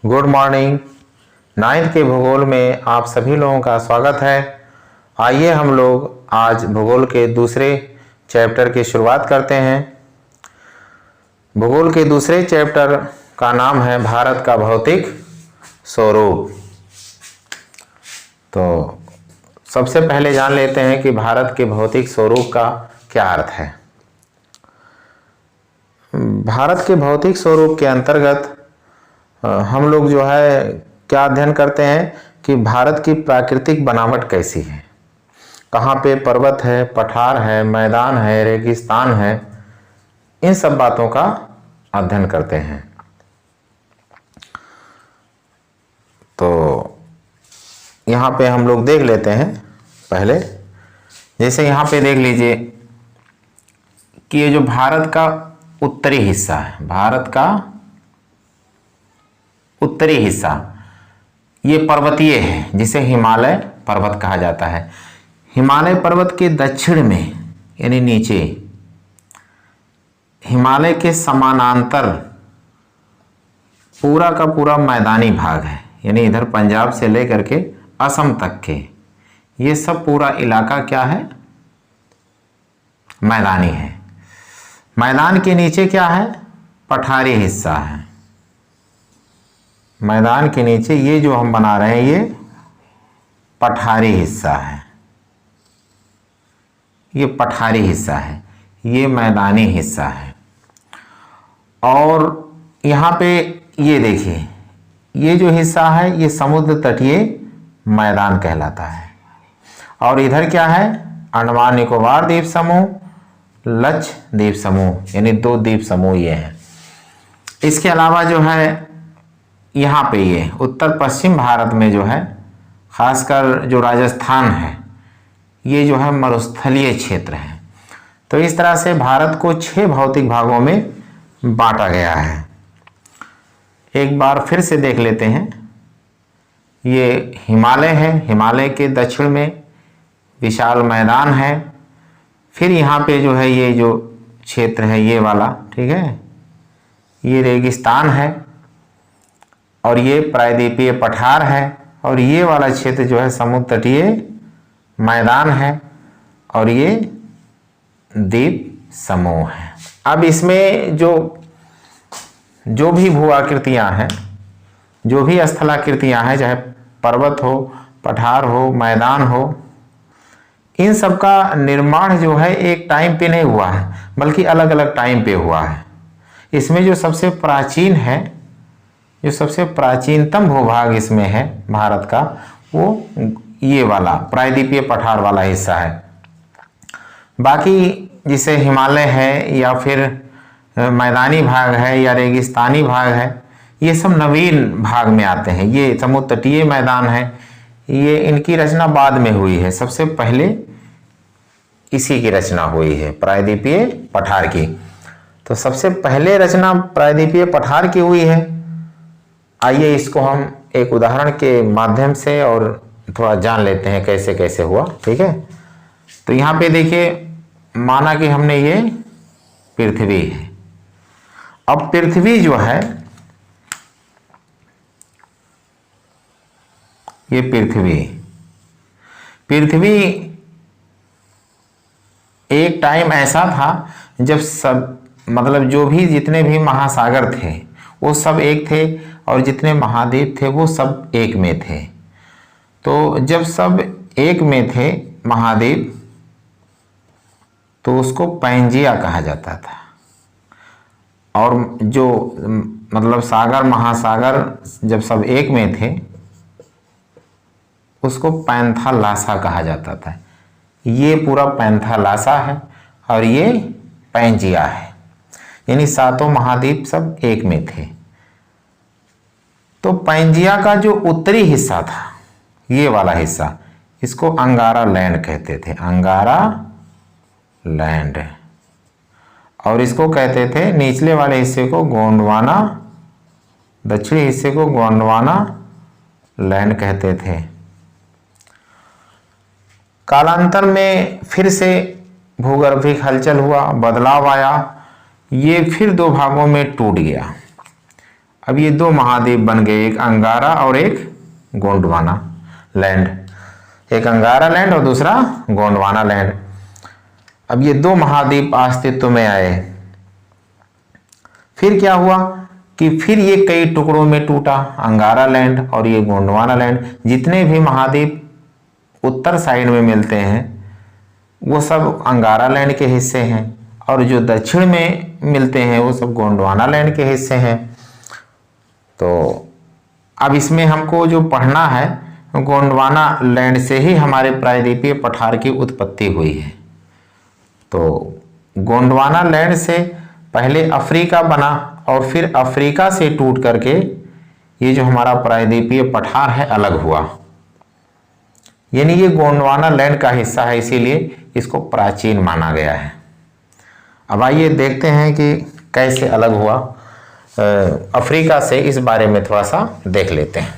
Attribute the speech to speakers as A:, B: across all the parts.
A: Good morning. Ninth के भूगोल में आप सभी लोगों का स्वागत है। आइए हम लोग आज भूगोल के दूसरे चैप्टर की शुरुआत करते हैं। भूगोल के दूसरे चैप्टर का नाम है भारत का भौतिक स्वरूप। तो सबसे पहले जान लेते हैं कि भारत के भौतिक स्वरूप का क्या अर्थ है। भारत के भौतिक स्वरूप के अंतर्गत हम लोग जो है क्या अध्ययन करते हैं कि भारत की प्राकृतिक बनावट कैसी है, कहाँ पे पर्वत है, पठार है, मैदान है, रेगिस्तान है, इन सब बातों का अध्ययन करते हैं। तो यहाँ पे हम लोग देख लेते हैं। पहले जैसे यहाँ पे देख लीजिए कि ये जो भारत का उत्तरी हिस्सा है, भारत का उत्तरी हिस्सा ये पर्वतीय है, जिसे हिमालय पर्वत कहा जाता है। हिमालय पर्वत के दक्षिण में यानी नीचे हिमालय के समानांतर पूरा का पूरा मैदानी भाग है, यानी इधर पंजाब से लेकर के असम तक के ये सब पूरा इलाका क्या है, मैदानी है। मैदान के नीचे क्या है, पठारी हिस्सा है। मैदान के नीचे ये जो हम बना रहे हैं ये पठारी हिस्सा है, ये पठारी हिस्सा है, ये मैदानी हिस्सा है। और यहाँ पे ये देखिए ये जो हिस्सा है ये समुद्र तटीय मैदान कहलाता है। और इधर क्या है, अंडमान निकोबार द्वीप समूह, लक्षद्वीप समूह, यानी 2 द्वीप समूह ये हैं। इसके अलावा जो है यहाँ पे ये उत्तर पश्चिम भारत में जो है खासकर जो राजस्थान है ये जो है मरुस्थलीय क्षेत्र है। तो इस तरह से भारत को 6 भौतिक भागों में बांटा गया है। एक बार फिर से देख लेते हैं। ये हिमालय है, हिमालय के दक्षिण में विशाल मैदान है। फिर यहाँ पे जो है ये जो क्षेत्र है ये वाला, ठीक है, ये रेगिस्तान है और ये प्रायद्वीपीय पठार है। और ये वाला क्षेत्र जो है समुद्र तटीय मैदान है और ये द्वीप समूह है। अब इसमें जो भी भू आकृतियाँ हैं, जो भी स्थलाकृतियाँ हैं, चाहे पर्वत हो, पठार हो, मैदान हो, इन सब का निर्माण जो है एक टाइम पे नहीं हुआ है, बल्कि अलग अलग टाइम पे हुआ है। इसमें जो सबसे प्राचीन है, जो सबसे प्राचीनतम भूभाग इसमें है भारत का, वो ये वाला प्रायद्वीपीय पठार वाला हिस्सा है। बाकी जिसे हिमालय है या फिर मैदानी भाग है या रेगिस्तानी भाग है, ये सब नवीन भाग में आते हैं। ये समुद्र तटीय मैदान है, ये इनकी रचना बाद में हुई है। सबसे पहले इसी की रचना हुई है, प्रायद्वीपीय पठार की। तो सबसे पहले रचना प्रायद्वीपीय पठार की हुई है। आइए इसको हम एक उदाहरण के माध्यम से और थोड़ा जान लेते हैं कैसे कैसे हुआ, ठीक है। तो यहाँ पे देखिए, माना कि हमने ये पृथ्वी है। अब पृथ्वी जो है, ये पृथ्वी एक टाइम ऐसा था जब सब मतलब जो भी जितने भी महासागर थे वो सब एक थे और जितने महाद्वीप थे वो सब एक में थे। तो जब सब एक में थे महाद्वीप, तो उसको पैंजिया कहा जाता था। और जो मतलब सागर महासागर जब सब एक में थे उसको पैंथालासा कहा जाता था। ये पूरा पैंथालासा है और ये पैंजिया है, यानी 7 महाद्वीप सब एक में थे। तो पैंजिया का जो उत्तरी हिस्सा था, ये वाला हिस्सा, इसको अंगारा लैंड कहते थे, अंगारा लैंड। और इसको कहते थे निचले वाले हिस्से को गोंडवाना, दक्षिणी हिस्से को गोंडवाना लैंड कहते थे। कालांतर में फिर से भूगर्भिक हलचल हुआ, बदलाव आया, ये फिर 2 भागों में टूट गया। अब ये दो महाद्वीप बन गए, एक अंगारा और एक गोंडवाना लैंड, एक अंगारा लैंड और दूसरा गोंडवाना लैंड। अब ये दो महाद्वीप अस्तित्व में आए। फिर क्या हुआ कि फिर ये कई टुकड़ों में टूटा, अंगारा लैंड और ये गोंडवाना लैंड। जितने भी महाद्वीप उत्तर साइड में मिलते हैं वो सब अंगारा लैंड के हिस्से हैं, और जो दक्षिण में मिलते हैं वो सब गोंडवाना लैंड के हिस्से हैं। तो अब इसमें हमको जो पढ़ना है, गोंडवाना लैंड से ही हमारे प्रायद्वीपीय पठार की उत्पत्ति हुई है। तो गोंडवाना लैंड से पहले अफ्रीका बना और फिर अफ्रीका से टूट करके ये जो हमारा प्रायद्वीपीय पठार है अलग हुआ, यानी ये गोंडवाना लैंड का हिस्सा है, इसीलिए इसको प्राचीन माना गया है। अब आइए देखते हैं कि कैसे अलग हुआ अफ्रीका से, इस बारे में थोड़ा सा देख लेते हैं।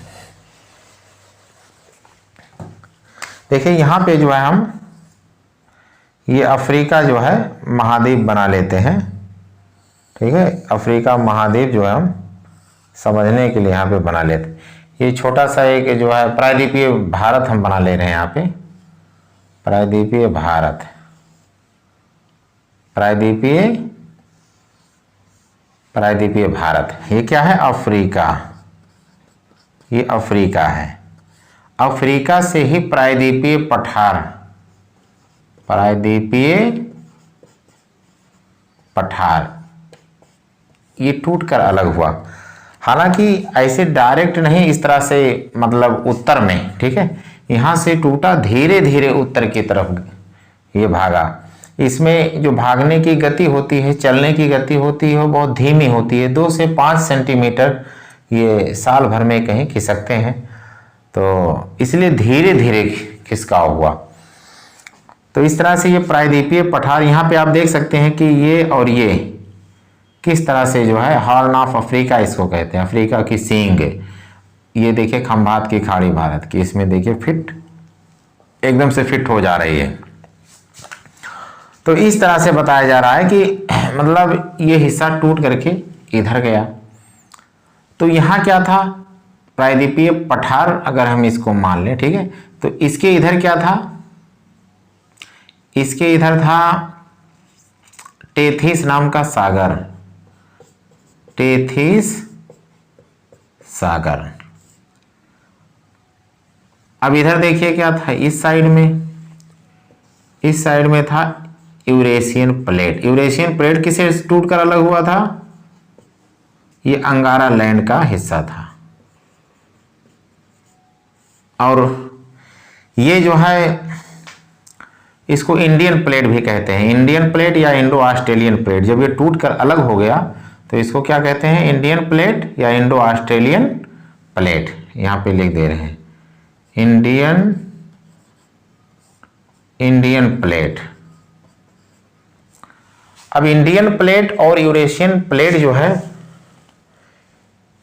A: देखिए यहाँ पे जो है हम ये अफ्रीका जो है महाद्वीप बना लेते हैं, ठीक है। अफ्रीका महाद्वीप जो है हम समझने के लिए यहाँ पे बना लेते हैं। ये छोटा सा एक जो है प्रायद्वीपीय भारत हम बना ले रहे हैं यहाँ पे, प्रायद्वीपीय भारत, प्रायद्वीपीय भारत। ये क्या है? अफ्रीका, ये अफ्रीका है। अफ्रीका से ही प्रायद्वीपीय पठार, प्रायद्वीपीय पठार ये टूटकर अलग हुआ। हालांकि ऐसे डायरेक्ट नहीं, इस तरह से मतलब उत्तर में, ठीक है, यहाँ से टूटा, धीरे धीरे उत्तर की तरफ ये भागा। इसमें जो भागने की गति होती है, चलने की गति होती है, वो बहुत धीमी होती है। 2 से 5 सेंटीमीटर ये साल भर में कहीं खिसकते हैं, तो इसलिए धीरे धीरे खिसकाव हुआ। तो इस तरह से ये प्रायद्वीपीय पठार, यहाँ पे आप देख सकते हैं कि ये और ये किस तरह से जो है हॉर्न ऑफ अफ्रीका इसको कहते हैं, अफ्रीका की सींग। ये देखिए खंभात की खाड़ी भारत की, इसमें देखिए फिट, एकदम से फिट हो जा रही है। तो इस तरह से बताया जा रहा है कि मतलब ये हिस्सा टूट करके इधर गया। तो यहाँ क्या था? प्रायद्वीपीय पठार अगर हम इसको मान लें, ठीक है, तो इसके इधर क्या था? इसके इधर था टेथिस नाम का सागर, टेथिस सागर। अब इधर देखिए क्या था? इस साइड में था यूरेशियन प्लेट। यूरेशियन प्लेट किसे टूटकर अलग हुआ था? ये अंगारा लैंड का हिस्सा था। और ये जो है इसको इंडियन प्लेट भी कहते हैं, इंडियन प्लेट या इंडो ऑस्ट्रेलियन प्लेट। जब ये टूटकर अलग हो गया तो इसको क्या कहते हैं? इंडियन प्लेट या इंडो ऑस्ट्रेलियन प्लेट। यहाँ पे लिख दे रहे हैं इंडियन प्लेट। अब इंडियन प्लेट और यूरेशियन प्लेट जो है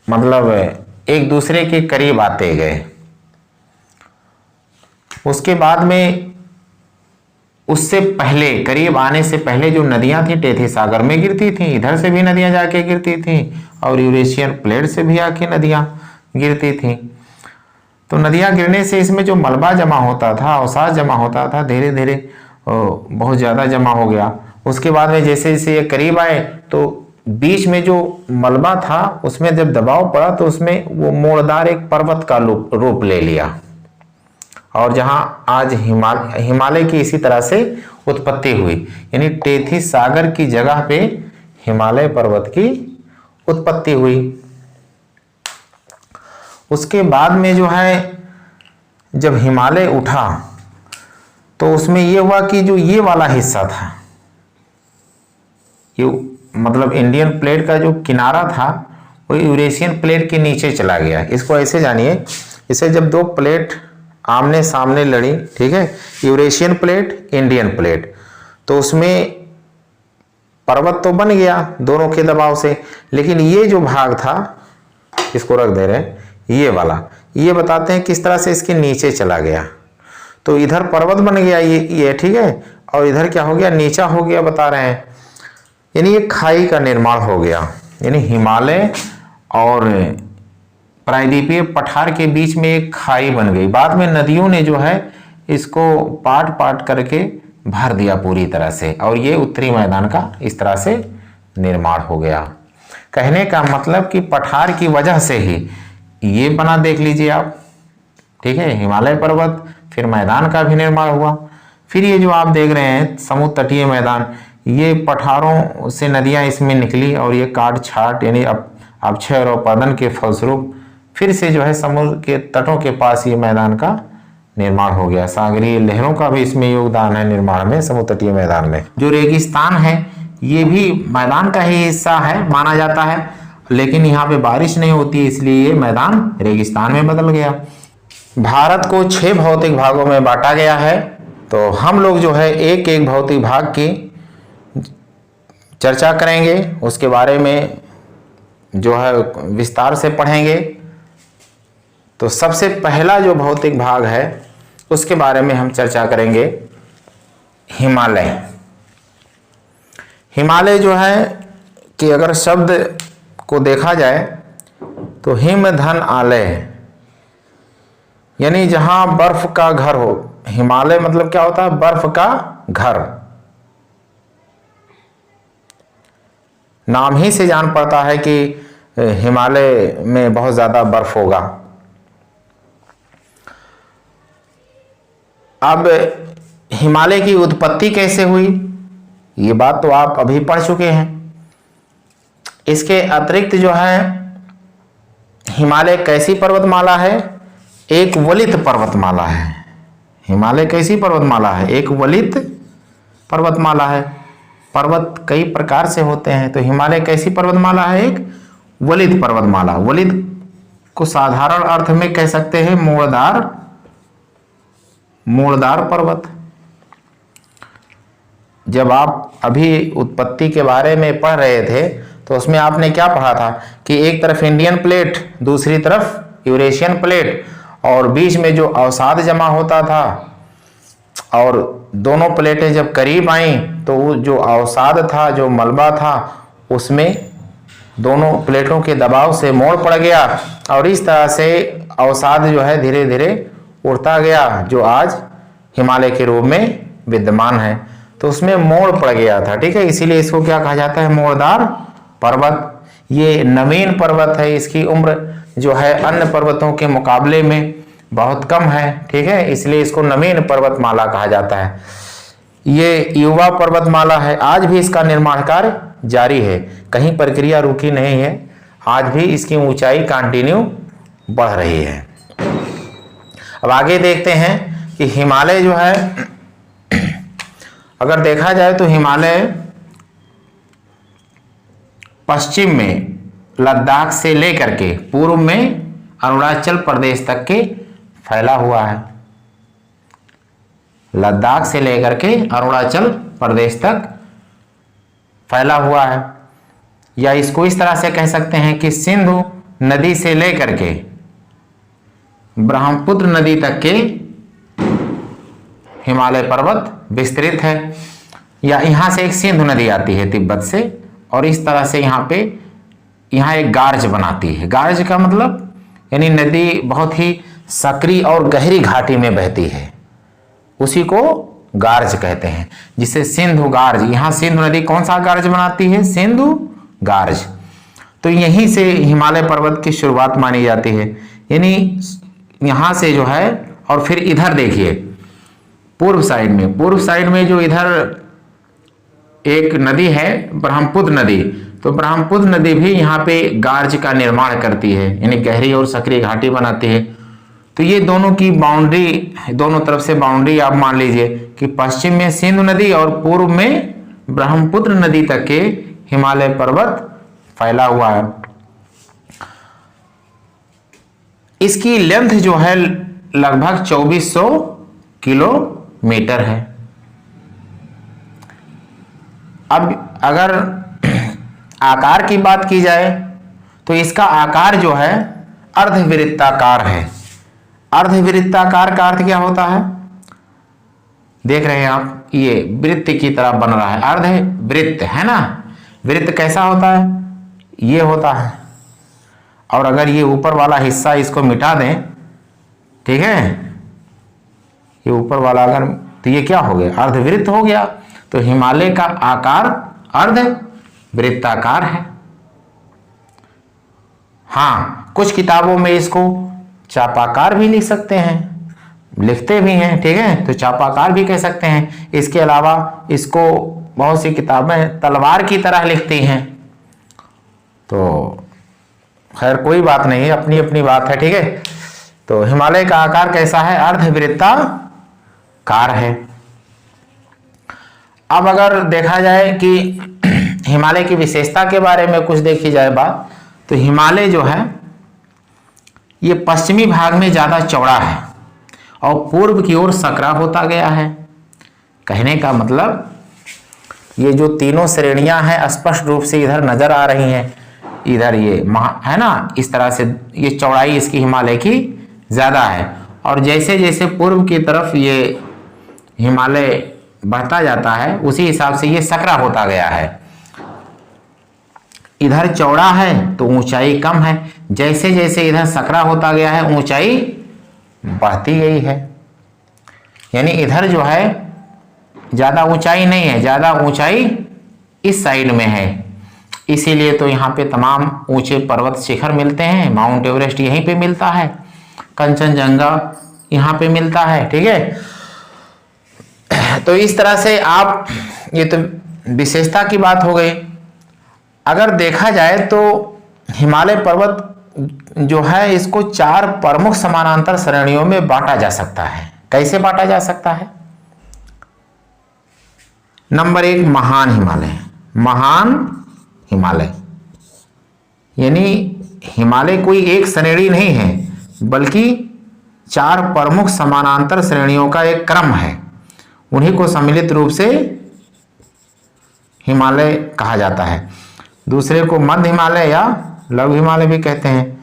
A: मतलब एक दूसरे के करीब आते गए। उसके बाद में उससे पहले, करीब आने से पहले जो नदियां थी टेथिस सागर में गिरती थी, इधर से भी नदियां जाके गिरती थी और यूरेशियन प्लेट से भी आके नदियां गिरती थी। तो नदियां गिरने से इसमें जो मलबा जमा होता था, अवसाद जमा होता था, धीरे धीरे बहुत ज़्यादा जमा हो गया। उसके बाद में जैसे जैसे ये करीब आए तो बीच में जो मलबा था उसमें जब दबाव पड़ा तो उसमें वो मोड़दार एक पर्वत का रूप ले लिया, और जहां आज हिमालय की इसी तरह से उत्पत्ति हुई। यानी टेथिस सागर की जगह पे हिमालय पर्वत की उत्पत्ति हुई। उसके बाद में जो है जब हिमालय उठा तो उसमें ये हुआ कि जो ये वाला हिस्सा था, ये मतलब इंडियन प्लेट का जो किनारा था वो यूरेशियन प्लेट के नीचे चला गया। इसको ऐसे जानिए, इसे जब दो प्लेट आमने सामने लड़ी, ठीक है, यूरेशियन प्लेट, इंडियन प्लेट, तो उसमें पर्वत तो बन गया दोनों के दबाव से, लेकिन ये जो भाग था, इसको रख दे रहे हैं, ये वाला, ये बताते हैं किस तरह से इसके नीचे चला गया। तो इधर पर्वत बन गया ये ठीक है, और इधर क्या हो गया? नीचा हो गया, बता रहे हैं। यानी ये खाई का निर्माण हो गया। यानी हिमालय और प्रायद्वीपीय पठार के बीच में एक खाई बन गई। बाद में नदियों ने जो है इसको पाट पाट करके भर दिया पूरी तरह से, और ये उत्तरी मैदान का इस तरह से निर्माण हो गया। कहने का मतलब कि पठार की वजह से ही ये बना, देख लीजिए आप, ठीक है, हिमालय पर्वत, फिर मैदान का भी निर्माण हुआ। फिर ये जो आप देख रहे हैं समुद्र तटीय मैदान, ये पठारों से नदियां इसमें निकली और ये काट छाट यानी अपक्षय और अपरदन के फलस्वरूप फिर से जो है समुद्र के तटों के पास ये मैदान का निर्माण हो गया। सागरीय लहरों का भी इसमें योगदान है निर्माण में, समुद्र तटीय मैदान में। जो रेगिस्तान है ये भी मैदान का ही हिस्सा है माना जाता है, लेकिन यहाँ पे बारिश नहीं होती इसलिए ये मैदान रेगिस्तान में बदल गया। भारत को 6 भौतिक भागों में बांटा गया है, तो हम लोग जो है एक एक भौतिक भाग की चर्चा करेंगे, उसके बारे में जो है विस्तार से पढ़ेंगे। तो सबसे पहला जो भौतिक भाग है उसके बारे में हम चर्चा करेंगे, हिमालय। हिमालय जो है कि अगर शब्द को देखा जाए तो हिम धन आलय, यानी जहां बर्फ का घर हो। हिमालय मतलब क्या होता है? बर्फ का घर। नाम ही से जान पड़ता है कि हिमालय में बहुत ज्यादा बर्फ होगा। अब हिमालय की उत्पत्ति कैसे हुई, ये बात तो आप अभी पढ़ चुके हैं। इसके अतिरिक्त जो है हिमालय कैसी पर्वतमाला है? एक वलित पर्वतमाला है। हिमालय कैसी पर्वतमाला है? एक वलित पर्वतमाला है। पर्वत कई प्रकार से होते हैं, तो हिमालय कैसी पर्वतमाला है? एक वलित पर्वतमाला। वलित को साधारण अर्थ में कह सकते हैं मूलदार पर्वत। जब आप अभी उत्पत्ति के बारे में पढ़ रहे थे तो उसमें आपने क्या पढ़ा था कि एक तरफ इंडियन प्लेट, दूसरी तरफ यूरेशियन प्लेट, और बीच में जो अवसाद जमा होता था, और दोनों प्लेटें जब करीब आईं तो वो जो अवसाद था, जो मलबा था, उसमें दोनों प्लेटों के दबाव से मोड़ पड़ गया, और इस तरह से अवसाद जो है धीरे धीरे उड़ता गया, जो आज हिमालय के रूप में विद्यमान है। तो उसमें मोड़ पड़ गया था, ठीक है, इसीलिए इसको क्या कहा जाता है? मोड़दार पर्वत। ये नवीन पर्वत है, इसकी उम्र जो है अन्य पर्वतों के मुकाबले में बहुत कम है, ठीक है, इसलिए इसको नवीन पर्वतमाला कहा जाता है। ये युवा पर्वतमाला है, आज भी इसका निर्माण कार्य जारी है, कहीं प्रक्रिया रुकी नहीं है, आज भी इसकी ऊंचाई कंटिन्यू बढ़ रही है। अब आगे देखते हैं कि हिमालय जो है, अगर देखा जाए तो हिमालय पश्चिम में लद्दाख से लेकर के पूर्व में अरुणाचल प्रदेश तक के फैला हुआ है। लद्दाख से लेकर के अरुणाचल प्रदेश तक फैला हुआ है, या इसको इस तरह से कह सकते हैं कि सिंधु नदी से लेकर के ब्रह्मपुत्र नदी तक के हिमालय पर्वत विस्तृत है। या यहाँ से एक सिंधु नदी आती है तिब्बत से, और इस तरह से यहाँ एक गार्ज बनाती है। गार्ज का मतलब यानी नदी बहुत ही सकरी और गहरी घाटी में बहती है, उसी को गार्ज कहते हैं, जिसे सिंधु गार्ज। यहाँ सिंधु नदी कौन सा गार्ज बनाती है? सिंधु गार्ज। तो यहीं से हिमालय पर्वत की शुरुआत मानी जाती है, यानी यहाँ से जो है। और फिर इधर देखिए पूर्व साइड में जो इधर एक नदी है ब्रह्मपुत्र नदी, तो ब्रह्मपुत्र नदी भी यहाँ पे गार्ज का निर्माण करती है, यानी गहरी और सक्रिय घाटी बनाती है। तो ये दोनों की बाउंड्री, दोनों तरफ से बाउंड्री आप मान लीजिए कि पश्चिम में सिंधु नदी और पूर्व में ब्रह्मपुत्र नदी तक के हिमालय पर्वत फैला हुआ है। इसकी लेंथ जो है लगभग 2400 किलोमीटर है। अब अगर आकार की बात की जाए तो इसका आकार जो है अर्धवृत्ताकार है। अर्धवृत्ताकार का अर्थ क्या होता है? देख रहे हैं आप, ये वृत्त की तरह बन रहा है, अर्धवृत्त है ना। वृत्त कैसा होता है? ये होता है, और अगर ये ऊपर वाला हिस्सा इसको मिटा दें, ठीक है, ये ऊपर वाला अगर, तो ये क्या हो गया, अर्धवृत्त हो गया। तो हिमालय का आकार अर्धवृत्ताकार है। हाँ, कुछ किताबों में इसको चापाकार भी लिख सकते हैं, लिखते भी हैं, ठीक है, तो चापाकार भी कह सकते हैं। इसके अलावा इसको बहुत सी किताबें तलवार की तरह लिखती हैं। तो खैर कोई बात नहीं है, अपनी अपनी बात है, ठीक है। तो हिमालय का आकार कैसा है, अर्धवृत्ताकार है। अब अगर देखा जाए कि हिमालय की विशेषता के बारे में कुछ देखी जाए बात, तो हिमालय जो है ये पश्चिमी भाग में ज्यादा चौड़ा है और पूर्व की ओर सकरा होता गया है। कहने का मतलब ये जो तीनों श्रेणियां हैं स्पष्ट रूप से इधर नजर आ रही हैं। इधर ये है ना, इस तरह से ये चौड़ाई इसकी हिमालय की ज्यादा है, और जैसे जैसे पूर्व की तरफ ये हिमालय बढ़ता जाता है उसी हिसाब से ये सकरा होता गया है। इधर चौड़ा है तो ऊंचाई कम है, जैसे जैसे इधर सकरा होता गया है ऊंचाई बढ़ती गई है। यानी इधर जो है ज्यादा ऊंचाई नहीं है, ज्यादा ऊंचाई इस साइड में है। इसीलिए तो यहाँ पे तमाम ऊंचे पर्वत शिखर मिलते हैं। माउंट एवरेस्ट यहीं पे मिलता है, कंचनजंगा यहाँ पे मिलता है, ठीक है। तो इस तरह से आप, ये तो विशेषता की बात हो गई। अगर देखा जाए तो हिमालय पर्वत जो है इसको 4 प्रमुख समानांतर श्रेणियों में बांटा जा सकता है। कैसे बांटा जा सकता है? नंबर 1 महान हिमालय। महान हिमालय यानी हिमालय कोई एक श्रेणी नहीं है, बल्कि 4 प्रमुख समानांतर श्रेणियों का एक क्रम है। उन्हीं को सम्मिलित रूप से हिमालय कहा जाता है। दूसरे को मध्य हिमालय या लघु हिमालय भी कहते हैं।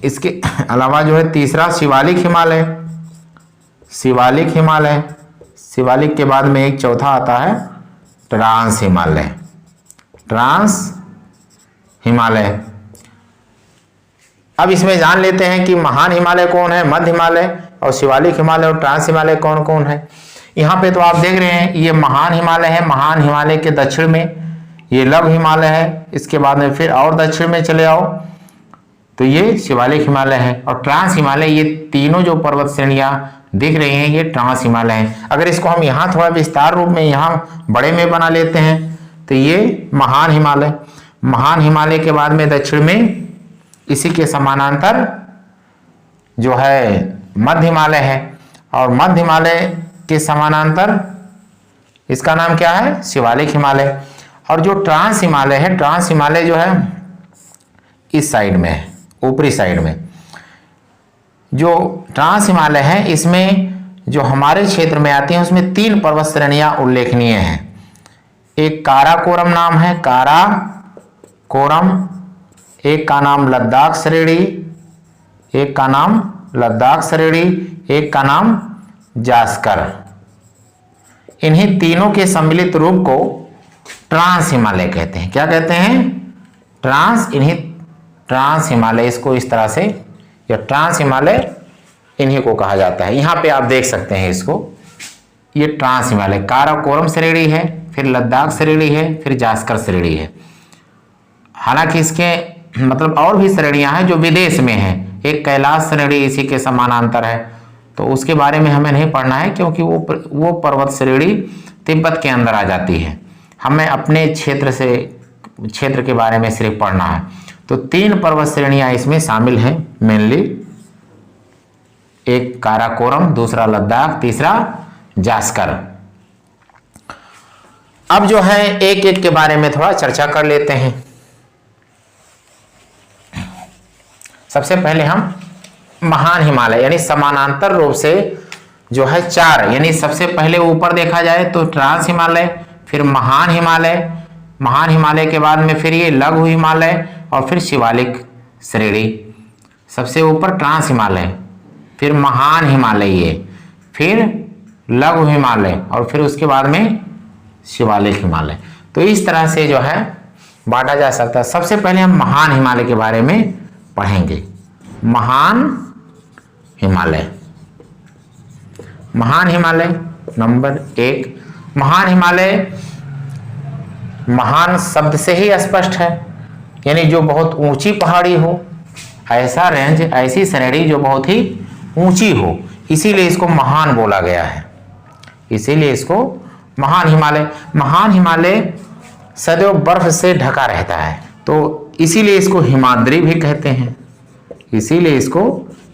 A: इसके अलावा जो है तीसरा शिवालिक हिमालय। शिवालिक हिमालय, शिवालिक के बाद में एक चौथा आता है ट्रांस हिमालय। ट्रांस हिमालय। अब इसमें जान लेते हैं कि महान हिमालय कौन है, मध्य हिमालय और शिवालिक हिमालय और ट्रांस हिमालय कौन कौन है। यहाँ पे तो आप देख रहे हैं ये महान हिमालय है। महान हिमालय के दक्षिण में ये लघु हिमालय है। इसके बाद में फिर और दक्षिण में चले आओ तो ये शिवालिक हिमालय है। और ट्रांस हिमालय, ये तीनों जो पर्वत श्रेणियां दिख रही हैं ये ट्रांस हिमालय है। अगर इसको हम यहाँ थोड़ा विस्तार रूप में यहाँ बड़े में बना लेते हैं तो ये महान हिमालय। महान हिमालय के बाद में दक्षिण में इसी के समानांतर जो है मध्य हिमालय है, और मध्य हिमालय के समानांतर इसका नाम क्या है, शिवालिक हिमालय। और जो ट्रांस हिमालय है, ट्रांस हिमालय जो है इस साइड में है, ऊपरी साइड में। जो ट्रांस हिमालय है इसमें जो हमारे क्षेत्र में आती हैं उसमें 3 पर्वत श्रेणियां उल्लेखनीय हैं। एक काराकोरम नाम है, काराकोरम। एक का नाम लद्दाख श्रेणी, एक का नाम लद्दाख श्रेणी, एक का नाम जास्कर। इन्हीं तीनों के सम्मिलित रूप को ट्रांस हिमालय कहते हैं। क्या कहते हैं? ट्रांस। इन्हीं ट्रांस हिमालय, इसको इस तरह से, या ट्रांस हिमालय इन्हीं को कहा जाता है। यहाँ पे आप देख सकते हैं इसको, ये ट्रांस हिमालय। काराकोरम श्रेणी है, फिर लद्दाख श्रेणी है, फिर जास्कर श्रेणी है। हालांकि इसके मतलब और भी श्रेणियां हैं जो विदेश में हैं। एक कैलाश श्रेणी इसी के समानांतर है, तो उसके बारे में हमें नहीं पढ़ना है क्योंकि वो पर्वत श्रेणी तिब्बत के अंदर आ जाती है। हमें अपने क्षेत्र के बारे में सिर्फ पढ़ना है। तो 3 पर्वत श्रेणियां इसमें शामिल हैं मेनली। एक काराकोरम, दूसरा लद्दाख, तीसरा जास्कर। अब जो है एक एक के बारे में थोड़ा चर्चा कर लेते हैं। सबसे पहले हम महान हिमालय यानी समानांतर रूप से जो है 4, यानी सबसे पहले ऊपर देखा जाए तो ट्रांस हिमालय, फिर महान हिमालय, महान हिमालय के बाद में फिर ये लघु हिमालय और फिर शिवालिक श्रेणी। सबसे ऊपर ट्रांस हिमालय, फिर महान हिमालय, ये फिर लघु हिमालय और फिर उसके बाद में शिवालिक हिमालय। तो इस तरह से जो है बांटा जा सकता है। सबसे पहले हम महान हिमालय के बारे में पढ़ेंगे। महान हिमालय, महान हिमालय नंबर 1। महान हिमालय, महान शब्द से ही स्पष्ट है, यानी जो बहुत ऊंची पहाड़ी हो, ऐसा रेंज, ऐसी श्रेणी जो बहुत ही ऊंची हो, इसीलिए इसको महान बोला गया है, इसीलिए इसको महान हिमालय। महान हिमालय सदैव बर्फ से ढका रहता है, तो इसीलिए इसको हिमाद्री भी कहते हैं, इसीलिए इसको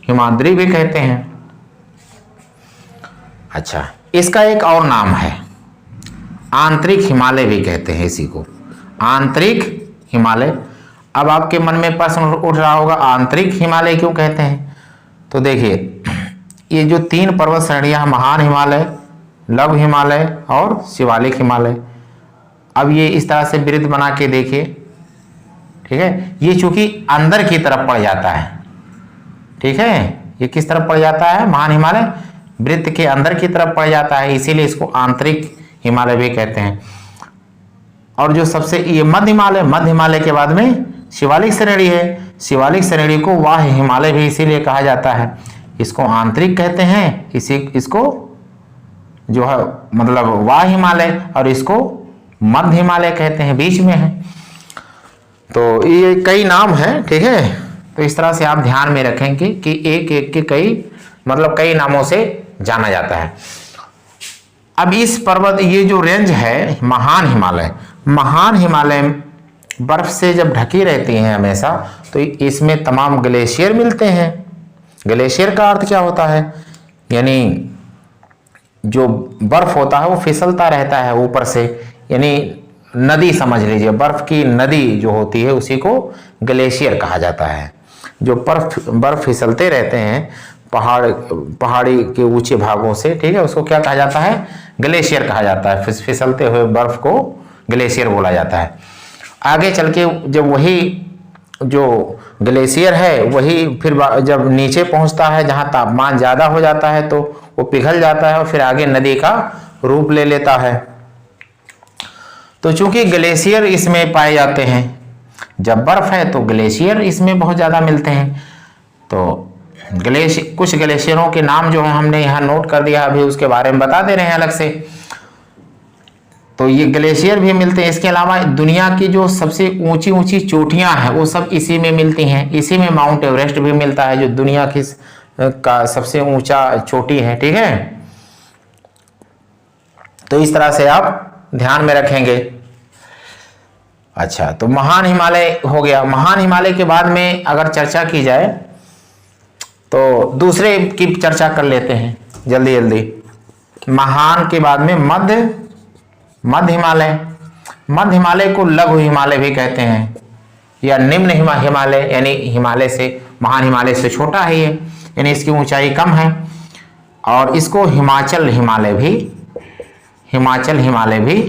A: हिमाद्री भी कहते हैं। अच्छा, इसका एक और नाम है, आंतरिक हिमालय भी कहते हैं इसी को, आंतरिक हिमालय। अब आपके मन में प्रश्न उठ रहा होगा, आंतरिक हिमालय क्यों कहते हैं? तो देखिए, ये जो 3 पर्वत श्रेणियां, महान हिमालय, लघु हिमालय और शिवालिक हिमालय, अब ये इस तरह से वृत्त बना के देखिए, ठीक है। ये चूंकि अंदर की तरफ पड़ जाता है, ठीक है, ये किस तरफ पड़ जाता है? महान हिमालय वृत्त के अंदर की तरफ पड़ जाता है, इसीलिए इसको आंतरिक हिमालय भी कहते हैं। और जो सबसे ये मध्य हिमालय, मध्य हिमालय के बाद में शिवालिक श्रेणी है, शिवालिक श्रेणी को वाह हिमालय भी इसीलिए कहा जाता है, इसको आंतरिक कहते हैं, इसको जो है मतलब वाह हिमालय, और इसको मध्य हिमालय कहते हैं, बीच में है। तो ये कई नाम है, ठीक है। तो इस तरह से आप ध्यान में रखेंगे कि एक एक के कई नामों से जाना जाता है। अब इस पर्वत, ये जो रेंज है महान हिमालय, महान हिमालय बर्फ से जब ढकी रहती है हमेशा, तो इसमें तमाम ग्लेशियर मिलते हैं। ग्लेशियर का अर्थ क्या होता है? यानी जो बर्फ होता है वो फिसलता रहता है ऊपर से, यानी नदी समझ लीजिए, बर्फ की नदी जो होती है उसी को ग्लेशियर कहा जाता है। जो बर्फ फिसलते रहते हैं पहाड़ी के ऊंचे भागों से, ठीक है, उसको क्या कहा जाता है? ग्लेशियर कहा जाता है। फिसलते हुए बर्फ को ग्लेशियर बोला जाता है। आगे चल के जब वही जो ग्लेशियर है वही फिर जब नीचे पहुंचता है, जहां तापमान ज़्यादा हो जाता है, तो वो पिघल जाता है और फिर आगे नदी का रूप ले लेता है। तो चूंकि ग्लेशियर इसमें पाए जाते हैं, जब बर्फ है तो ग्लेशियर इसमें बहुत ज़्यादा मिलते हैं। तो कुछ ग्लेशियरों के नाम जो है हमने यहाँ नोट कर दिया, अभी उसके बारे में बता दे रहे हैं अलग से। तो ये ग्लेशियर भी मिलते हैं। इसके अलावा दुनिया की जो सबसे ऊंची ऊंची चोटियां हैं वो सब इसी में मिलती हैं। इसी में माउंट एवरेस्ट भी मिलता है, जो दुनिया की का सबसे ऊंचा चोटी है, ठीक है। तो इस तरह से आप ध्यान में रखेंगे। अच्छा, तो महान हिमालय हो गया। महान हिमालय के बाद में अगर चर्चा की जाए तो दूसरे की चर्चा कर लेते हैं जल्दी जल्दी। महान के बाद में मध्य हिमालय। मध्य हिमालय को लघु हिमालय भी कहते हैं, या निम्न हिमालय, यानी हिमालय से, महान हिमालय से छोटा है ये, यानी इसकी ऊंचाई कम है। और इसको हिमाचल हिमालय भी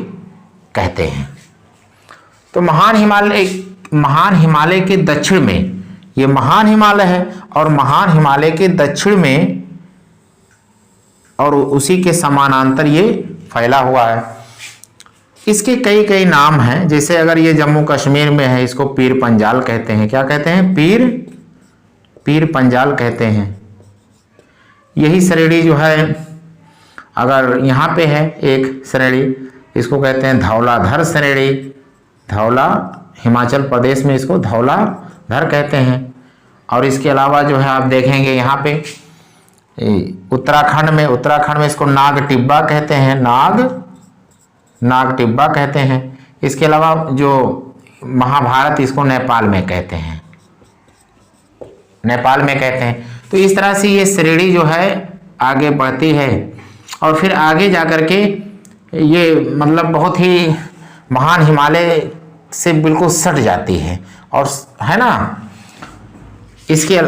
A: कहते हैं। तो महान हिमालय के दक्षिण में ये महान हिमालय है, और महान हिमालय के दक्षिण में और उसी के समानांतर ये फैला हुआ है। इसके कई नाम हैं। जैसे अगर ये जम्मू कश्मीर में है, इसको पीर पंजाल कहते हैं। क्या कहते हैं? पीर पंजाल कहते हैं। यही श्रेणी जो है, अगर यहाँ पे है एक श्रेणी, इसको कहते हैं धौलाधर श्रेणी। धौला, हिमाचल प्रदेश में इसको धौलाधर कहते हैं। और इसके अलावा जो है आप देखेंगे यहाँ पे उत्तराखंड में इसको नाग टिब्बा कहते हैं, नाग टिब्बा कहते हैं। इसके अलावा जो महाभारत, इसको नेपाल में कहते हैं, तो इस तरह से ये श्रेणी जो है आगे बढ़ती है, और फिर आगे जाकर के ये मतलब बहुत ही महान हिमालय से बिल्कुल सट जाती है, और है ना, इसके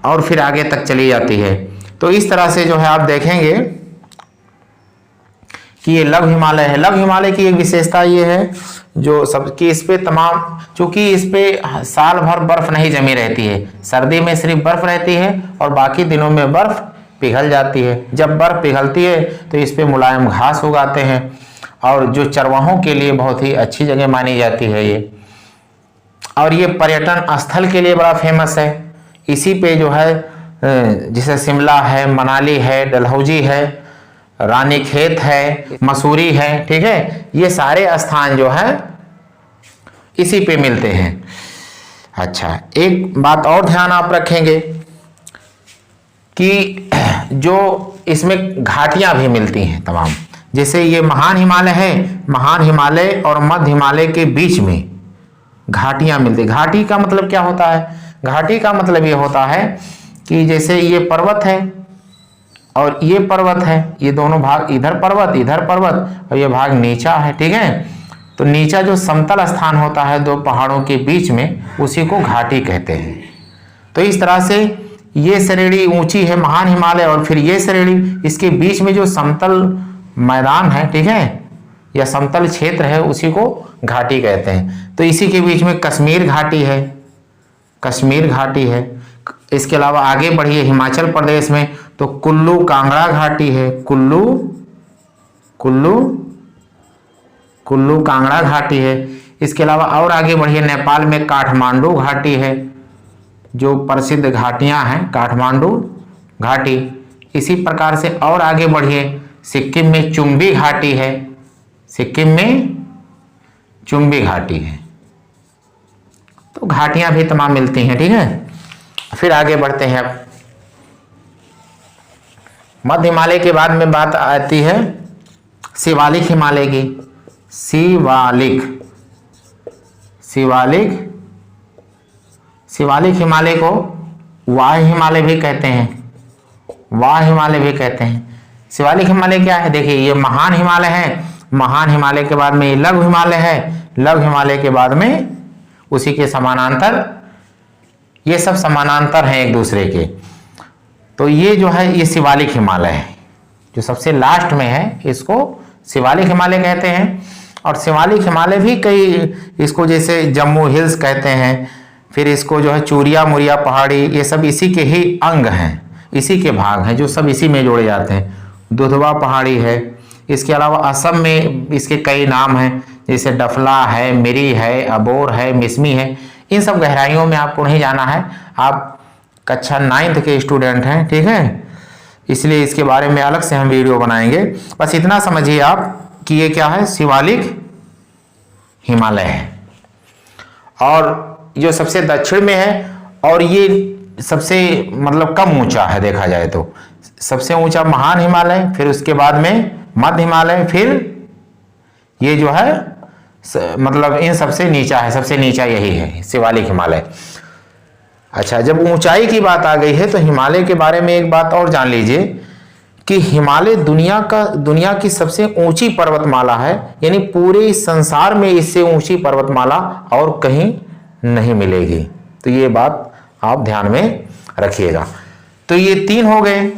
A: और फिर आगे तक चली जाती है। तो इस तरह से जो है आप देखेंगे कि ये लघु हिमालय है। लघु हिमालय की एक विशेषता ये है जो सबकी, इस पे तमाम, चूंकि इस पे साल भर बर्फ नहीं जमी रहती है, सर्दी में सिर्फ बर्फ रहती है और बाकी दिनों में बर्फ पिघल जाती है। जब बर्फ पिघलती है तो इस पे मुलायम घास उगाते हैं, और जो चरवाहों के लिए बहुत ही अच्छी जगह मानी जाती है ये। और ये पर्यटन स्थल के लिए बड़ा फेमस है। इसी पे जो है जैसे शिमला है, मनाली है, डलहौजी है, रानीखेत है, मसूरी है, ठीक है, ये सारे स्थान जो है इसी पे मिलते हैं। अच्छा, एक बात और ध्यान आप रखेंगे कि जो इसमें घाटियां भी मिलती हैं तमाम, जैसे ये महान हिमालय है, महान हिमालय और मध्य हिमालय के बीच में घाटियां मिलती। घाटी का मतलब क्या होता है? घाटी का मतलब ये होता है कि जैसे ये पर्वत है और ये पर्वत है, ये दोनों भाग, इधर पर्वत और ये भाग नीचा है, ठीक है। तो नीचा जो समतल स्थान होता है दो पहाड़ों के बीच में, उसी को घाटी कहते हैं। तो इस तरह से ये श्रेणी ऊंची है महान हिमालय, और फिर ये श्रेणी, इसके बीच में जो समतल मैदान है, ठीक है, या समतल क्षेत्र है, उसी को घाटी कहते हैं। तो इसी के बीच में कश्मीर घाटी है, कश्मीर घाटी है। इसके अलावा आगे बढ़िए हिमाचल प्रदेश में तो कुल्लू कांगड़ा घाटी है, कुल्लू कांगड़ा घाटी है। इसके अलावा और आगे बढ़िए नेपाल में काठमांडू घाटी है, जो प्रसिद्ध घाटियां हैं, काठमांडू घाटी। इसी प्रकार से और आगे बढ़िए सिक्किम में चुम्बी घाटी है, सिक्किम में चुम्बी घाटी है। तो घाटियां भी तमाम मिलती हैं, ठीक है। फिर आगे बढ़ते हैं। अब मध्य हिमालय के बाद में बात आती है शिवालिक हिमालय की। शिवालिक हिमालय को वाह हिमालय भी कहते हैं, वाह हिमालय भी कहते हैं। शिवालिक हिमालय क्या है? देखिए, ये महान हिमालय है, महान हिमालय के बाद में ये लघु हिमालय है, लघु हिमालय के बाद में उसी के समानांतर, ये सब समानांतर हैं एक दूसरे के। तो ये जो है ये शिवालिक हिमालय है, जो सबसे लास्ट में है, इसको शिवालिक हिमालय कहते हैं। और शिवालिक हिमालय भी कई, इसको जैसे जम्मू हिल्स कहते हैं, फिर इसको जो है चूरिया मुरिया पहाड़ी, ये सब इसी के ही अंग हैं, इसी के भाग हैं, जो सब इसी में जोड़े जाते हैं। दुधवा पहाड़ी है। इसके अलावा असम में इसके कई नाम हैं, जैसे डफला है, मिरी है, अबोर है, मिसमी है। इन सब गहराइयों में आपको नहीं जाना है, आप कक्षा 9th के स्टूडेंट हैं, ठीक है, इसलिए इसके बारे में अलग से हम वीडियो बनाएंगे। बस इतना समझिए आप कि ये क्या है, शिवालिक हिमालय है, और जो सबसे दक्षिण में है, और ये सबसे मतलब कम ऊंचा है देखा जाए तो। सबसे ऊंचा महान हिमालय, फिर उसके बाद में मध्य हिमालय, फिर ये जो है मतलब इन सबसे नीचा है, सबसे नीचा यही है शिवालिक हिमालय। अच्छा, जब ऊंचाई की बात आ गई है तो हिमालय के बारे में एक बात और जान लीजिए कि हिमालय दुनिया की सबसे ऊंची पर्वतमाला है, यानी पूरे संसार में इससे ऊंची पर्वतमाला और कहीं नहीं मिलेगी। तो ये बात आप ध्यान में रखिएगा। तो ये 3 हो गए,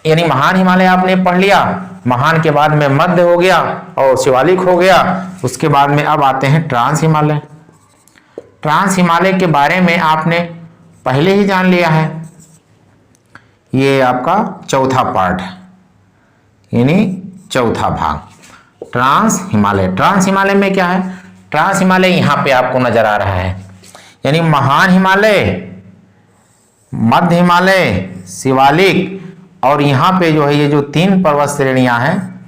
A: यानी महान हिमालय आपने पढ़ लिया, महान के बाद में मध्य हो गया और शिवालिक हो गया। उसके बाद में अब आते हैं ट्रांस हिमालय। ट्रांस हिमालय के बारे में आपने पहले ही जान लिया है, ये आपका चौथा पार्ट है, यानी चौथा भाग ट्रांस हिमालय। ट्रांस हिमालय में क्या है? ट्रांस हिमालय यहाँ पे आपको नजर आ रहा है, यानी महान हिमालय, मध्य हिमालय, शिवालिक, और यहाँ पे जो है ये जो 3 पर्वत श्रेणियां हैं,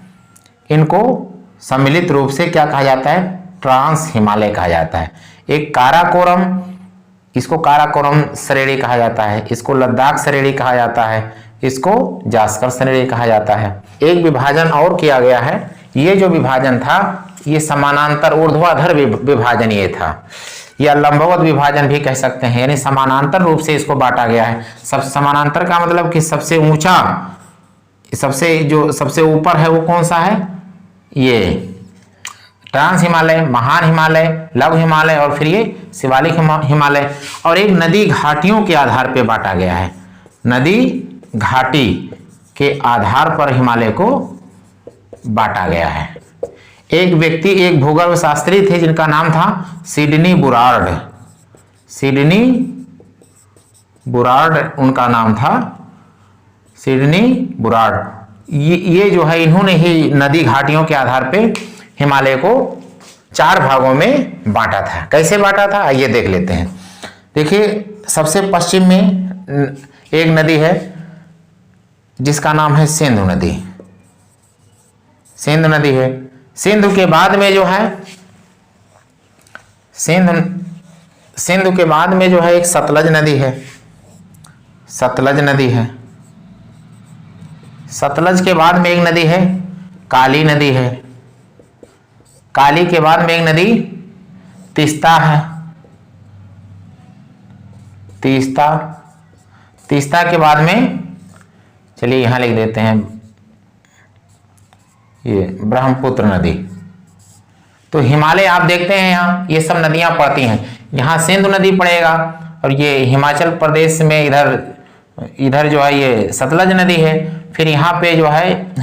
A: इनको सम्मिलित रूप से क्या कहा जाता है? ट्रांस हिमालय कहा जाता है। एक काराकोरम, इसको काराकोरम श्रेणी कहा जाता है, इसको लद्दाख श्रेणी कहा जाता है, इसको जास्कर श्रेणी कहा जाता है। एक विभाजन और किया गया है, ये जो विभाजन था ये समानांतर ऊर्ध्वाधर विभाजन ये था, या लंबवत विभाजन भी कह सकते हैं, यानी समानांतर रूप से इसको बांटा गया है। सब समानांतर का मतलब कि सबसे ऊंचा, सबसे ऊपर है वो कौन सा है? ये ट्रांस हिमालय, महान हिमालय, लघु हिमालय और फिर ये शिवालिक हिमालय। और एक नदी घाटियों के आधार पर बांटा गया है, नदी घाटी के आधार पर हिमालय को बांटा गया है। एक व्यक्ति, एक भूगर्भ शास्त्री थे जिनका नाम था सिडनी बुरार्ड, सिडनी बुरार्ड उनका नाम था, सिडनी बुरार्ड। ये जो है इन्होंने ही नदी घाटियों के आधार पे हिमालय को 4 भागों में बांटा था। कैसे बांटा था आइए देख लेते हैं। देखिए सबसे पश्चिम में एक नदी है जिसका नाम है सिंधु नदी। सिंधु नदी है। सिंधु के बाद में जो है सिंधु के बाद में जो है एक सतलज नदी है। सतलज नदी है। सतलज के बाद में एक नदी है काली नदी है। काली के बाद में एक नदी तीस्ता है। तीस्ता। तीस्ता के बाद में चलिए यहां लिख देते हैं ये ब्रह्मपुत्र नदी। तो हिमालय आप देखते हैं यहाँ ये सब नदियां पड़ती हैं। यहाँ सिंधु नदी पड़ेगा और ये हिमाचल प्रदेश में इधर जो है ये सतलज नदी है। फिर यहाँ पे जो है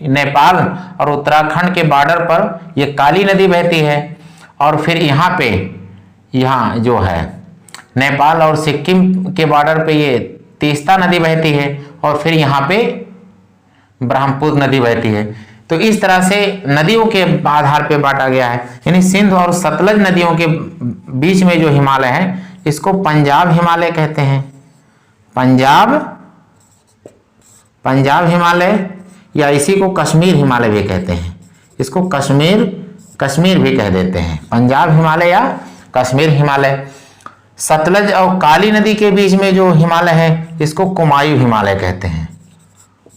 A: नेपाल और उत्तराखंड के बॉर्डर पर ये काली नदी बहती है। और फिर यहाँ जो है नेपाल और सिक्किम के बॉर्डर पे ये तीस्ता नदी बहती है। और फिर यहाँ पे ब्रह्मपुत्र नदी बहती है। तो इस तरह से नदियों के आधार पे बांटा गया है। यानी सिंधु और सतलज नदियों के बीच में जो हिमालय है इसको पंजाब हिमालय कहते हैं। पंजाब हिमालय या इसी को कश्मीर हिमालय भी कहते हैं। इसको कश्मीर भी कह देते हैं। पंजाब हिमालय या कश्मीर हिमालय। सतलज और काली नदी के बीच में जो हिमालय है इसको कुमायूं हिमालय कहते हैं।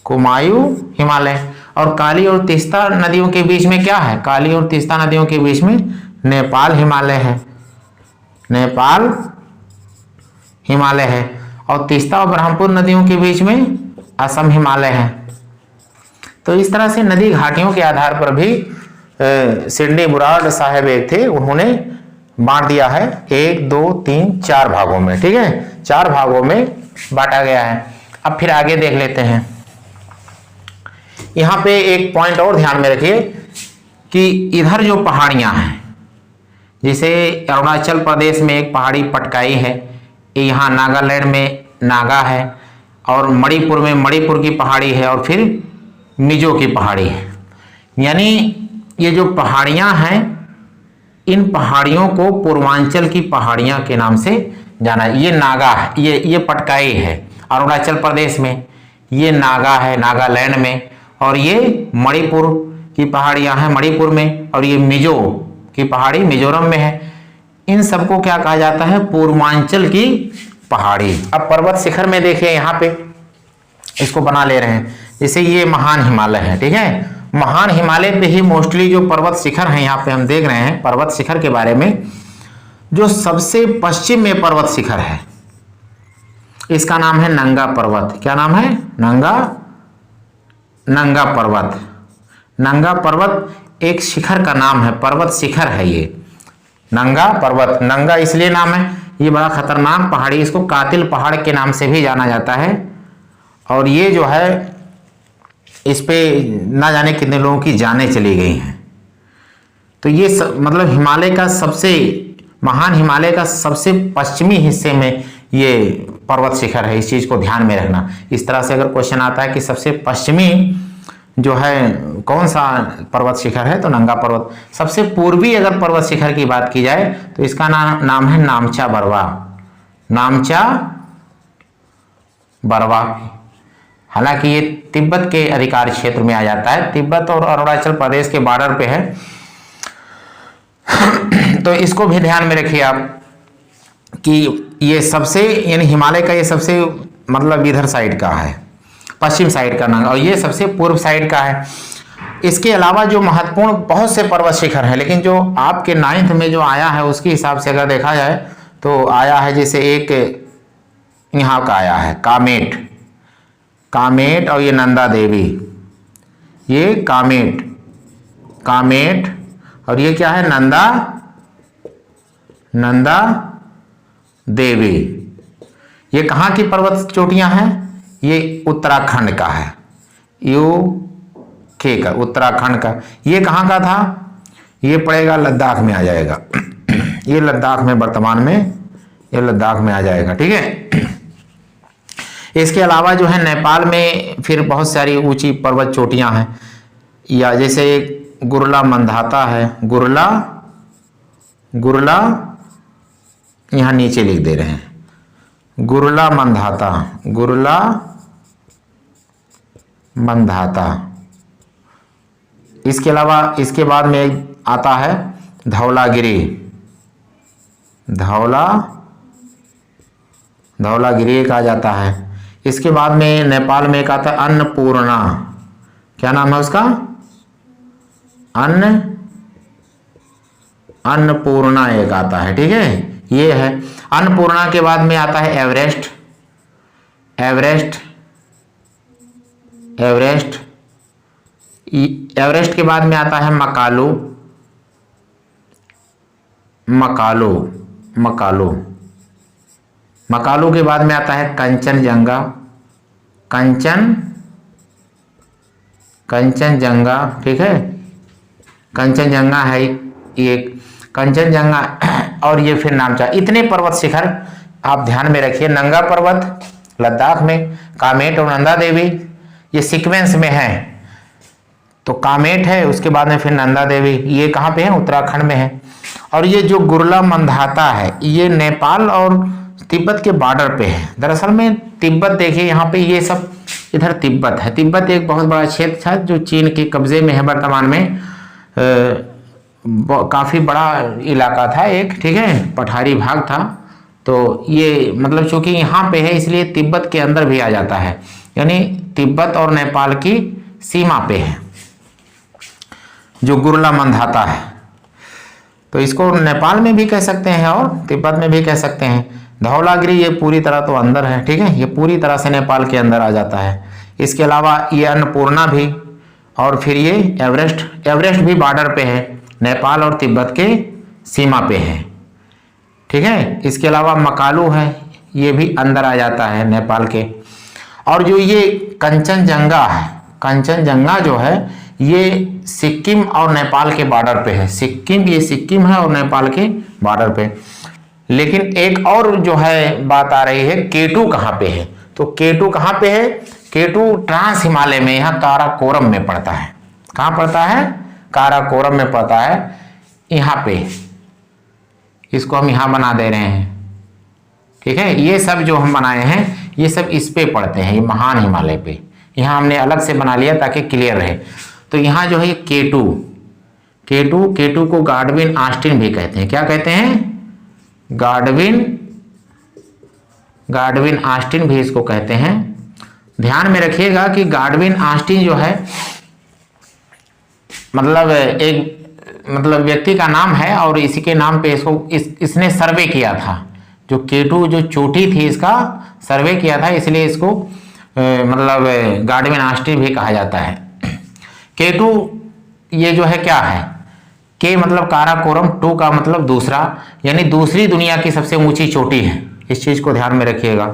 A: कुमायूं हिमालय। और काली और तीस्ता नदियों के बीच में क्या है? काली और तीस्ता नदियों के बीच में नेपाल हिमालय है। नेपाल हिमालय है। और तीस्ता और ब्रह्मपुत्र नदियों के बीच में असम हिमालय है। तो इस तरह से नदी घाटियों के आधार पर भी सिडनी बुराड़ साहब एक थे, उन्होंने बांट दिया है 1 2 3 4 भागों में। ठीक है, 4 भागों में बांटा गया है। अब फिर आगे देख लेते हैं। यहां पे एक पॉइंट और ध्यान में रखिए कि इधर जो पहाड़ियां हैं, जैसे अरुणाचल प्रदेश में एक पहाड़ी पटकाई है, यहाँ नागालैंड में नागा है, और मणिपुर में मणिपुर की पहाड़ी है, और फिर मिजो की पहाड़ी है। यानी ये जो पहाड़ियां हैं इन पहाड़ियों को पूर्वांचल की पहाड़ियां के नाम से जाना है। ये नागा है, ये पटकाई है अरुणाचल प्रदेश में, ये नागा है नागालैंड में, और ये मणिपुर की पहाड़ियां हैं मणिपुर में, और ये मिजो की पहाड़ी मिजोरम में है। इन सबको क्या कहा जाता है? पूर्वांचल की पहाड़ी। अब पर्वत शिखर में देखिए यहाँ पे इसको बना ले रहे हैं। जैसे ये महान हिमालय है। ठीक है, महान हिमालय पे ही मोस्टली जो पर्वत शिखर हैं यहाँ पे हम देख रहे हैं पर्वत शिखर के बारे में। जो सबसे पश्चिम में पर्वत शिखर है इसका नाम है नंगा पर्वत। क्या नाम है? नंगा पर्वत। नंगा पर्वत एक शिखर का नाम है, पर्वत शिखर है ये नंगा पर्वत। नंगा इसलिए नाम है, ये बड़ा खतरनाक पहाड़ी, इसको कातिल पहाड़ के नाम से भी जाना जाता है। और ये जो है इस पे ना जाने कितने लोगों की जानें चली गई हैं। तो ये मतलब हिमालय का महान हिमालय का सबसे पश्चिमी हिस्से में ये पर्वत शिखर है। इस चीज को ध्यान में रखना। इस तरह से अगर क्वेश्चन आता है कि सबसे पश्चिमी जो है कौन सा पर्वत शिखर है, तो नंगा पर्वत। सबसे पूर्वी अगर पर्वत शिखर की बात की जाए तो इसका नाम है नामचा बरवा। नामचा बरवा। हालांकि ये तिब्बत के अधिकार क्षेत्र में आ जाता है, तिब्बत और अरुणाचल प्रदेश के बॉर्डर पे है। तो इसको भी ध्यान में रखिए आप कि ये सबसे यानी हिमालय का ये सबसे मतलब इधर साइड का है, पश्चिम साइड का नंगा, और ये सबसे पूर्व साइड का है। इसके अलावा जो महत्वपूर्ण बहुत से पर्वत शिखर हैं, लेकिन जो आपके 9th में जो आया है उसके हिसाब से अगर देखा जाए तो आया है, जैसे एक यहाँ का आया है कामेट और ये नंदा देवी। ये कामेट और ये क्या है? नंदा देवी। ये कहाँ की पर्वत चोटियां हैं? ये उत्तराखंड का है, यूके का, उत्तराखंड का। ये कहाँ का था? ये पड़ेगा लद्दाख में आ जाएगा। ये लद्दाख में वर्तमान में ये लद्दाख में आ जाएगा। ठीक है, इसके अलावा जो है नेपाल में फिर बहुत सारी ऊंची पर्वत चोटियां हैं, या जैसे गुरला मंधाता है, गुरला गुरला, यहाँ नीचे लिख दे रहे हैं, गुरला मंधाता, गुरला मंधाता। इसके अलावा इसके बाद में आता है धौलागिरी, धौलागिरी एक आ जाता है। इसके बाद में नेपाल में एक आता है अन्नपूर्णा, क्या नाम है उसका, अन्नपूर्णा एक आता है, ठीक है, ये है। अन्नपूर्णा के बाद में आता है एवरेस्ट, एवरेस्ट के बाद में आता है मकालू, मकालू के बाद में आता है कंचनजंगा, कंचनजंगा, ठीक है, कंचनजंगा है ये, कंचनजंगा। और ये फिर नामचा। इतने पर्वत शिखर आप ध्यान में रखिए। नंगा पर्वत लद्दाख में, कामेट और नंदा देवी ये सीक्वेंस में है, तो कामेट है, उसके बाद में फिर नंदा देवी, ये कहाँ पे है, उत्तराखंड में है। और ये जो गुरला मंधाता है ये नेपाल और तिब्बत के बॉर्डर पे है। दरअसल में तिब्बत देखिए यहाँ पे, ये सब इधर तिब्बत है। तिब्बत एक बहुत बड़ा क्षेत्र था जो चीन के कब्जे में है वर्तमान में, काफ़ी बड़ा इलाका था एक, ठीक है, पठारी भाग था। तो ये मतलब चूंकि यहाँ पे है इसलिए तिब्बत के अंदर भी आ जाता है, यानी तिब्बत और नेपाल की सीमा पे है जो गुरला मंधाता है। तो इसको नेपाल में भी कह सकते हैं और तिब्बत में भी कह सकते हैं। धौलागिरी ये पूरी तरह तो अंदर है, ठीक है, ये पूरी तरह से नेपाल के अंदर आ जाता है। इसके अलावा ये अन्नपूर्णा भी, और फिर ये एवरेस्ट भी बॉर्डर पे है, नेपाल और तिब्बत के सीमा पे है, ठीक है। इसके अलावा मकालू है, ये भी अंदर आ जाता है नेपाल के। और जो ये कंचनजंगा है, कंचनजंगा जो है ये सिक्किम और नेपाल के बॉर्डर पे है। सिक्किम, ये सिक्किम है और नेपाल के बॉर्डर पे। लेकिन एक और जो है बात आ रही है, केटू कहाँ पे है, तो केटू कहाँ पे है, केटू ट्रांस हिमालय में, यहाँ काराकोरम में पड़ता है। कहाँ पड़ता है, काराकोरम में पड़ता है, यहाँ पे। इसको हम यहाँ बना दे रहे हैं, ठीक है। ये सब जो हम बनाए हैं ये सब इस पे पड़ते हैं, ये महान हिमालय पे। यहाँ हमने अलग से बना लिया ताकि क्लियर रहे। तो यहाँ जो है ये केटू को गाडविन ऑस्टिन भी कहते हैं। क्या कहते हैं, गाडविन ऑस्टिन भी इसको कहते हैं। ध्यान में रखिएगा कि गाडविन ऑस्टिन जो है मतलब एक व्यक्ति का नाम है, और इसी के नाम पे इसने सर्वे किया था। जो केटू जो चोटी थी इसका सर्वे किया था, इसलिए इसको गाडविन ऑस्टिन भी कहा जाता है। केटू ये जो है क्या है, के मतलब काराकोरम, टू का मतलब दूसरा, यानी दूसरी दुनिया की सबसे ऊंची चोटी है। इस चीज को ध्यान में रखिएगा।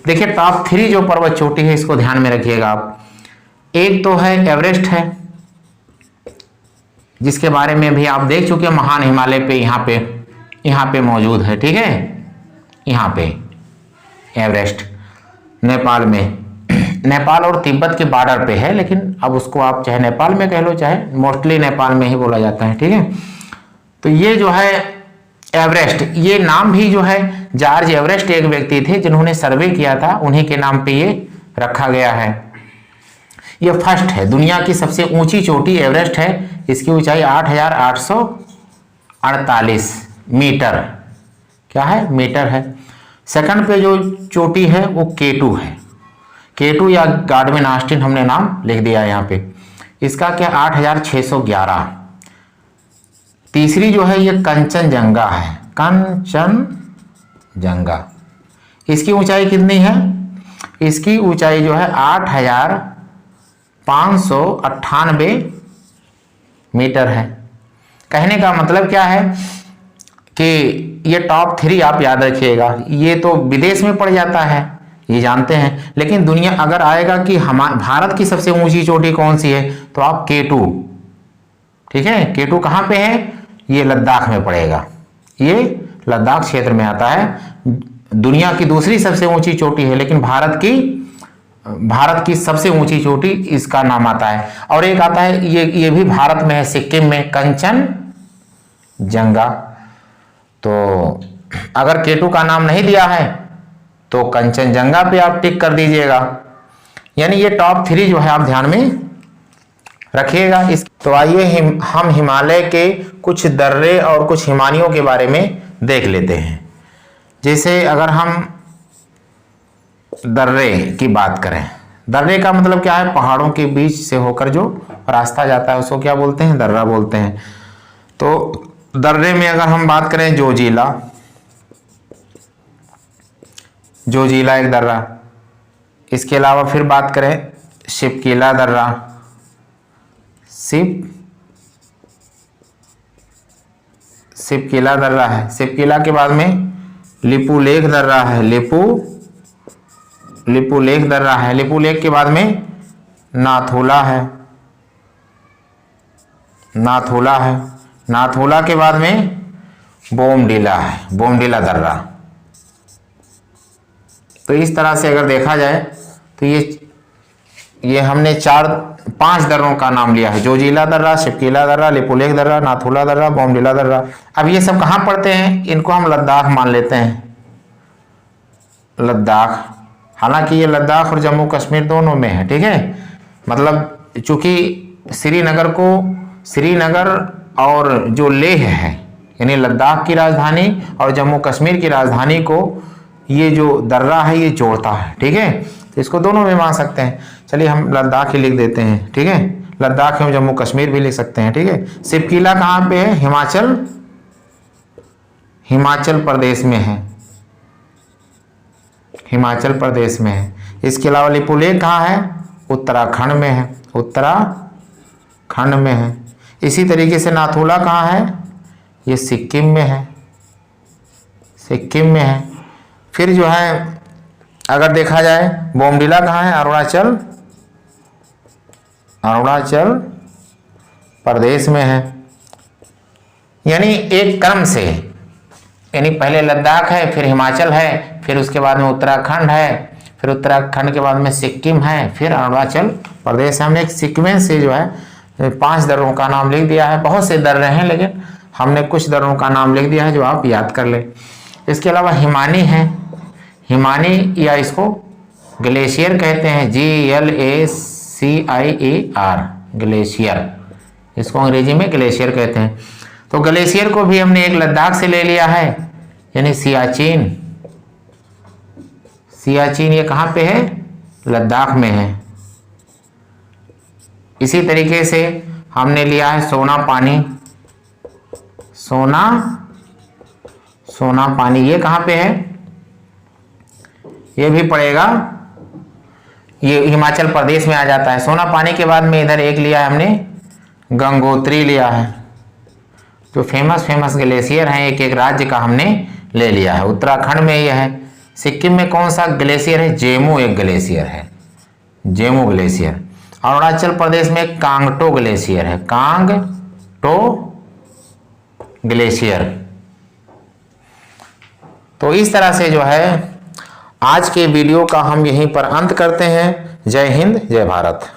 A: देखिए टॉप 3 जो पर्वत चोटी है इसको ध्यान में रखिएगा आप। एक तो है एवरेस्ट है, जिसके बारे में भी आप देख चुके हैं, महान हिमालय पे यहाँ पे मौजूद है, ठीक है। यहाँ पे एवरेस्ट नेपाल में, नेपाल और तिब्बत के बॉर्डर पे है, लेकिन अब उसको आप चाहे नेपाल में कह लो चाहे मोस्टली नेपाल में ही बोला जाता है, ठीक है। तो ये जो है एवरेस्ट, ये नाम भी जो है जॉर्ज एवरेस्ट एक व्यक्ति थे जिन्होंने सर्वे किया था, उन्हीं के नाम पे ये रखा गया है। ये फर्स्ट है, दुनिया की सबसे ऊंची चोटी एवरेस्ट है। इसकी ऊंचाई 8,848 मीटर, क्या है, मीटर है। सेकंड पे जो चोटी है वो केटू है, केटू या गाडविन ऑस्टिन हमने नाम लिख दिया यहाँ पे। इसका क्या 8,611। तीसरी जो है ये कंचनजंगा है, कंचनजंगा। इसकी ऊंचाई कितनी है, इसकी ऊंचाई जो है 8,598 मीटर है। कहने का मतलब क्या है कि ये टॉप 3 आप याद रखिएगा। ये तो विदेश में पड़ जाता है, ये जानते हैं, लेकिन दुनिया अगर आएगा कि हमारे भारत की सबसे ऊंची चोटी कौन सी है, तो आप केटू, ठीक है। केटू कहाँ पे है, ये लद्दाख में पड़ेगा, ये लद्दाख क्षेत्र में आता है। दुनिया की दूसरी सबसे ऊंची चोटी है, लेकिन भारत की सबसे ऊंची चोटी इसका नाम आता है। और एक आता है ये भी भारत में है, सिक्किम में, कंचनजंगा। तो अगर K2 का नाम नहीं दिया है तो कंचनजंगा पे आप टिक कर दीजिएगा। यानी ये टॉप 3 जो है आप ध्यान में रखिएगा। इस तो आइए हम हिमालय के कुछ दर्रे और कुछ हिमानियों के बारे में देख लेते हैं। जैसे अगर हम दर्रे की बात करें, दर्रे का मतलब क्या है? पहाड़ों के बीच से होकर जो रास्ता जाता है उसको क्या बोलते हैं? दर्रा बोलते हैं। तो दर्रे में अगर हम बात करें, जोजिला एक दर्रा। इसके अलावा फिर बात करें शिपकीला दर्रा, शिपकीला दर्रा है। शिपकीला के बाद में लिपुलेख दर्रा है, लिपुलेख दर्रा है। लिपुलेख के बाद में नाथुला है, नाथुला के बाद में बोमडिला है, बोमडिला दर्रा। तो इस तरह से अगर देखा जाए तो ये हमने 4-5 दर्रों का नाम लिया है। जोजिला दर्रा, शिपकीला दर्रा, लिपुलेख दर्रा, नाथुला दर्रा, बोमडिला दर्रा। अब ये सब कहाँ पड़ते हैं? इनको हम लद्दाख मान लेते हैं, लद्दाख। हालांकि ये लद्दाख और जम्मू कश्मीर दोनों में है, ठीक है। मतलब चूंकि श्रीनगर और जो लेह है, यानी लद्दाख की राजधानी और जम्मू कश्मीर की राजधानी को ये जो दर्रा है ये जोड़ता है, ठीक है। तो इसको दोनों में मान सकते हैं। चलिए हम लद्दाख ही लिख देते हैं, ठीक है। लद्दाख एवं जम्मू कश्मीर भी लिख सकते हैं, ठीक है। शिपकीला कहाँ पे है? हिमाचल प्रदेश में है, हिमाचल प्रदेश में है। इसके अलावा लिपुलेख कहाँ है? उत्तराखंड में है, उत्तराखंड में है। इसी तरीके से नाथुला कहाँ है? ये सिक्किम में है, सिक्किम में है। फिर जो है अगर देखा जाए बोमडिला कहाँ है? अरुणाचल प्रदेश में है। यानी एक क्रम से, यानी पहले लद्दाख है, फिर हिमाचल है, फिर उसके बाद में उत्तराखंड है, फिर उत्तराखंड के बाद में सिक्किम है, फिर अरुणाचल प्रदेश। हमने एक सीक्वेंस से जो है 5 दर्रों का नाम लिख दिया है। बहुत से दर्रे हैं लेकिन हमने कुछ दर्रों का नाम लिख दिया है जो आप याद कर लें। इसके अलावा हिमानी है, हिमानी या इसको ग्लेशियर कहते हैं, GLACIER, ग्लेशियर। इसको अंग्रेजी में ग्लेशियर कहते हैं। तो ग्लेशियर को भी हमने एक लद्दाख से ले लिया है, यानी सियाचिन। सियाचिन ये कहाँ पे है? लद्दाख में है। इसी तरीके से हमने लिया है सोना पानी। ये कहाँ पे है? ये भी पड़ेगा, ये हिमाचल प्रदेश में आ जाता है। सोना पानी के बाद में इधर एक लिया है हमने, गंगोत्री लिया है। जो फेमस ग्लेशियर हैं एक एक राज्य का हमने ले लिया है। उत्तराखंड में ये है। सिक्किम में कौन सा ग्लेशियर है? जेमू एक ग्लेशियर है, जेमू ग्लेशियर। अरुणाचल प्रदेश में कांगटो ग्लेशियर है, कांगटो ग्लेशियर। तो इस तरह से जो है आज के वीडियो का हम यहीं पर अंत करते हैं। जय हिंद, जय भारत।